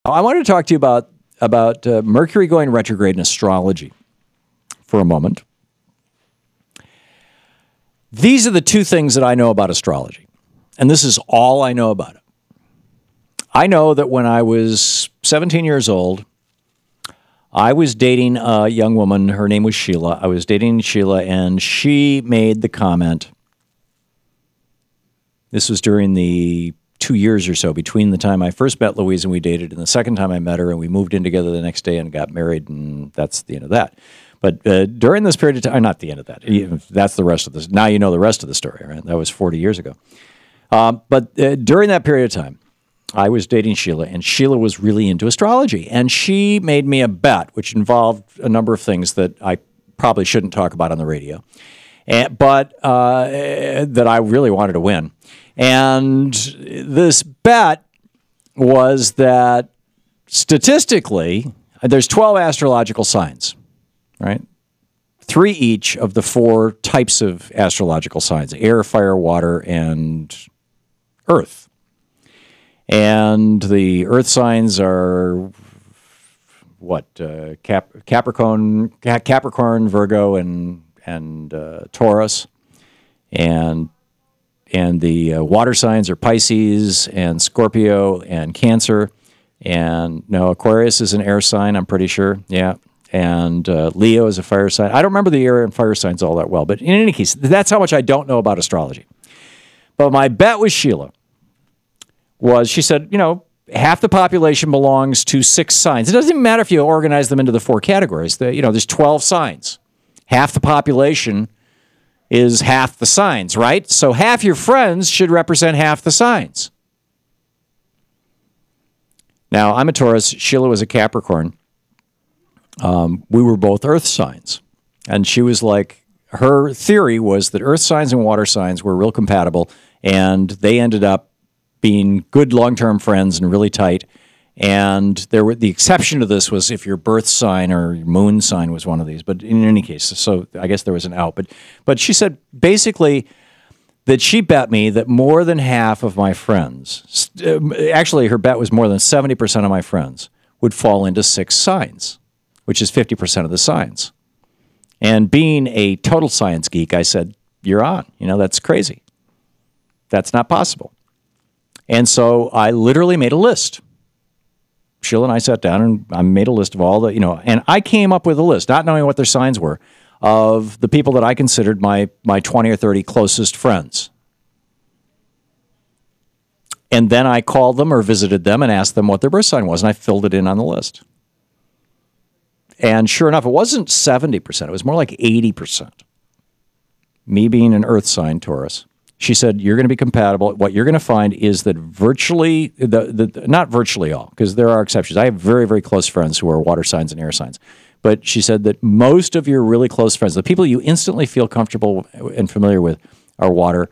I wanted to talk to you about Mercury going retrograde in astrology for a moment. These are the two things that I know about astrology, and this is all I know about it. I know that when I was 17 years old, I was dating a young woman. Her name was Sheila. I was dating Sheila, and she made the comment. This was during the 2 years or so between the time I first met Louise and we dated and the second time I met her, and we moved in together the next day and got married, and that's the end of that. But during this period of time, not the end of that. That's the rest of this. Now you know the rest of the story, right? That was 40 years ago. But during that period of time, I was dating Sheila, and Sheila was really into astrology. And she made me a bet, which involved a number of things that I probably shouldn't talk about on the radio, but that I really wanted to win. And this bet was that statistically, there's 12 astrological signs, right? 3 each of the 4 types of astrological signs: air, fire, water, and earth. And the earth signs are what? Capricorn, Virgo, and Taurus. And the water signs are Pisces and Scorpio and Cancer. And no, Aquarius is an air sign, I'm pretty sure. Yeah. And Leo is a fire sign. I don't remember the air and fire signs all that well. But in any case, that's how much I don't know about astrology. But my bet with Sheila was, she said, half the population belongs to 6 signs. It doesn't even matter if you organize them into the 4 categories. There's 12 signs. Half the population is half the signs, right? So half your friends should represent half the signs. Now, I'm a Taurus. Sheila was a Capricorn. We were both earth signs. And she was like, her theory was that earth signs and water signs were real compatible, and they ended up being good long-term friends and really tight. And the exception to this was if your birth sign or your moon sign was one of these. But in any case, so I guess there was an out. But she said basically that she bet me that more than half of my friends, actually her bet was more than 70% of my friends, would fall into 6 signs, which is 50% of the signs. And being a total science geek, I said, you're on. That's crazy. That's not possible. And so I literally made a list. Sheila and I sat down and I made a list of all the, and I came up with a list, not knowing what their signs were, of the people that I considered my 20 or 30 closest friends. And then I called them or visited them and asked them what their birth sign was, and I filled it in on the list. And sure enough, it wasn't 70%. It was more like 80%. Me being an earth sign, Taurus. She said, you're going to be compatible. What you're going to find is that virtually, not virtually all, because there are exceptions. I have very, very close friends who are water signs and air signs. But she said that most of your really close friends, the people you instantly feel comfortable and familiar with, are water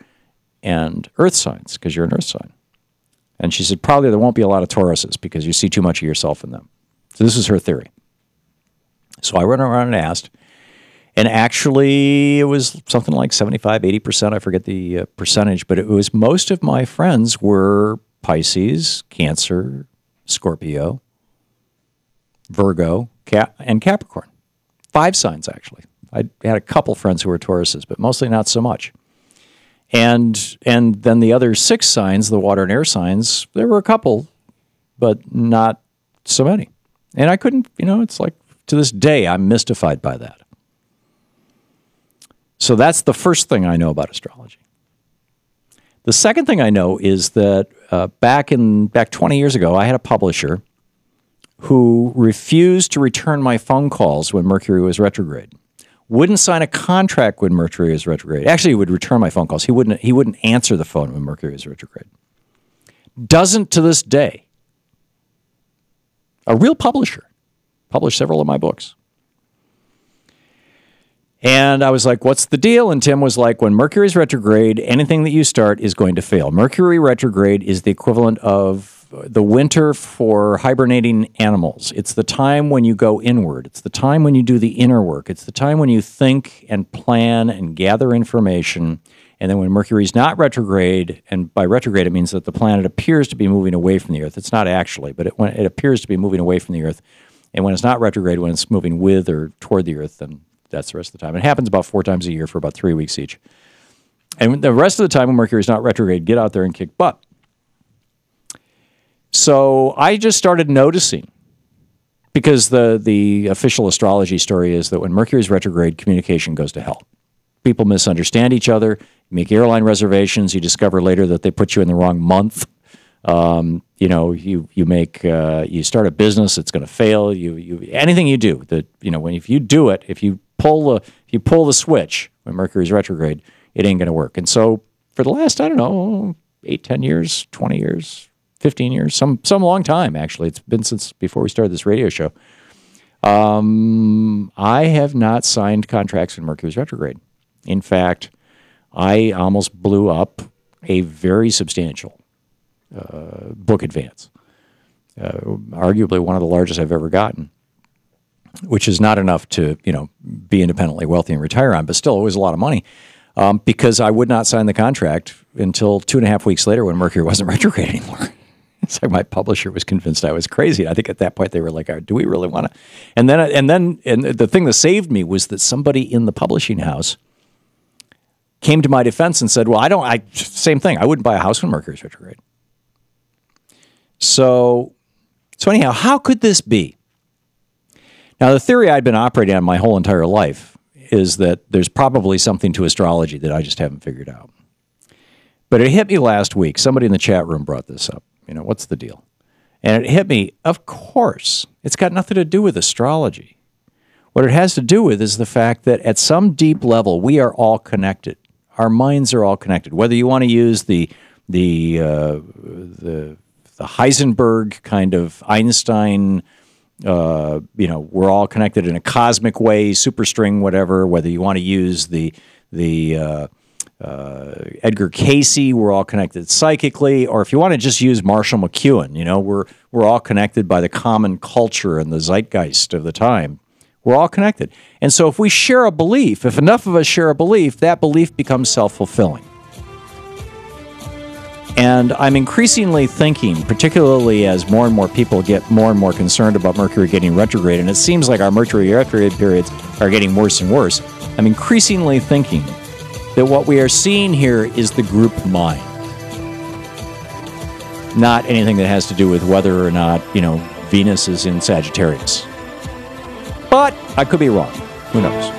and earth signs, because you're an earth sign. And she said, probably there won't be a lot of Tauruses because you see too much of yourself in them. So this is her theory. So I went around and asked. And actually, it was something like 75, 80%. I forget the percentage, but it was most of my friends were Pisces, Cancer, Scorpio, Virgo, and Capricorn. 5 signs, actually. I had a couple friends who were Tauruses, but mostly not so much. And then the other 6 signs, the water and air signs, there were a couple, but not so many. And I couldn't, it's like, to this day, I'm mystified by that. So that's the first thing I know about astrology. The second thing I know is that back 20 years ago, I had a publisher who refused to return my phone calls when Mercury was retrograde. Wouldn't sign a contract when Mercury was retrograde. Actually, he would return my phone calls. He wouldn't answer the phone when Mercury was retrograde. Doesn't to this day. A real publisher. Published several of my books. And I was like, what's the deal? And Tim was like, when Mercury's retrograde, anything that you start is going to fail. Mercury retrograde is the equivalent of the winter for hibernating animals. It's the time when you go inward. It's the time when you do the inner work. It's the time when you think and plan and gather information And then when Mercury's not retrograde, and by retrograde it means that the planet appears to be moving away from the Earth. It's not actually, but when it appears to be moving away from the Earth. And when it's not retrograde, when it's moving with or toward the Earth, then that's the rest of the time. It happens about 4 times a year for about 3 weeks each. And the rest of the time when Mercury's not retrograde, get out there and kick butt. So I just started noticing, because the official astrology story is that when Mercury's retrograde, communication goes to hell. People misunderstand each other. You make airline reservations. You discover later that they put you in the wrong month. You start a business, it's going to fail. Anything you do that, if you do it, if you pull the switch when Mercury's retrograde, it ain't going to work. And so for the last, 8, 10 years, 20 years, 15 years, some long time actually. It's been since before we started this radio show. I have not signed contracts when Mercury's retrograde. In fact, I almost blew up a very substantial book advance, arguably one of the largest I've ever gotten, which is not enough to be independently wealthy and retire on, but still it was a lot of money, because I would not sign the contract until 2.5 weeks later when Mercury wasn't retrograde anymore. It's like my publisher was convinced I was crazy. I think at that point they were like, "Do we really want to?" And the thing that saved me was that somebody in the publishing house came to my defense and said, "Well, same thing. I wouldn't buy a house when Mercury's retrograde." So anyhow, how could this be? Now, the theory I'd been operating on my whole entire life is that there's probably something to astrology that I just haven't figured out. But it hit me last week. Somebody in the chat room brought this up. What's the deal? And it hit me, of course, it's got nothing to do with astrology. What it has to do with is the fact that at some deep level, we are all connected. Our minds are all connected. Whether you want to use the Heisenberg kind of Einstein, we're all connected in a cosmic way, superstring, whatever. Whether you want to use the Edgar Cayce, we're all connected psychically, or if you want to just use Marshall McLuhan, we're all connected by the common culture and the zeitgeist of the time. We're all connected. And so if we share a belief, if enough of us share a belief, that belief becomes self-fulfilling. And I'm increasingly thinking, particularly as more and more people get more and more concerned about Mercury getting retrograde, and it seems like our Mercury retrograde periods are getting worse and worse, I'm increasingly thinking that what we are seeing here is the group mind, not anything that has to do with whether or not, Venus is in Sagittarius. But I could be wrong. Who knows?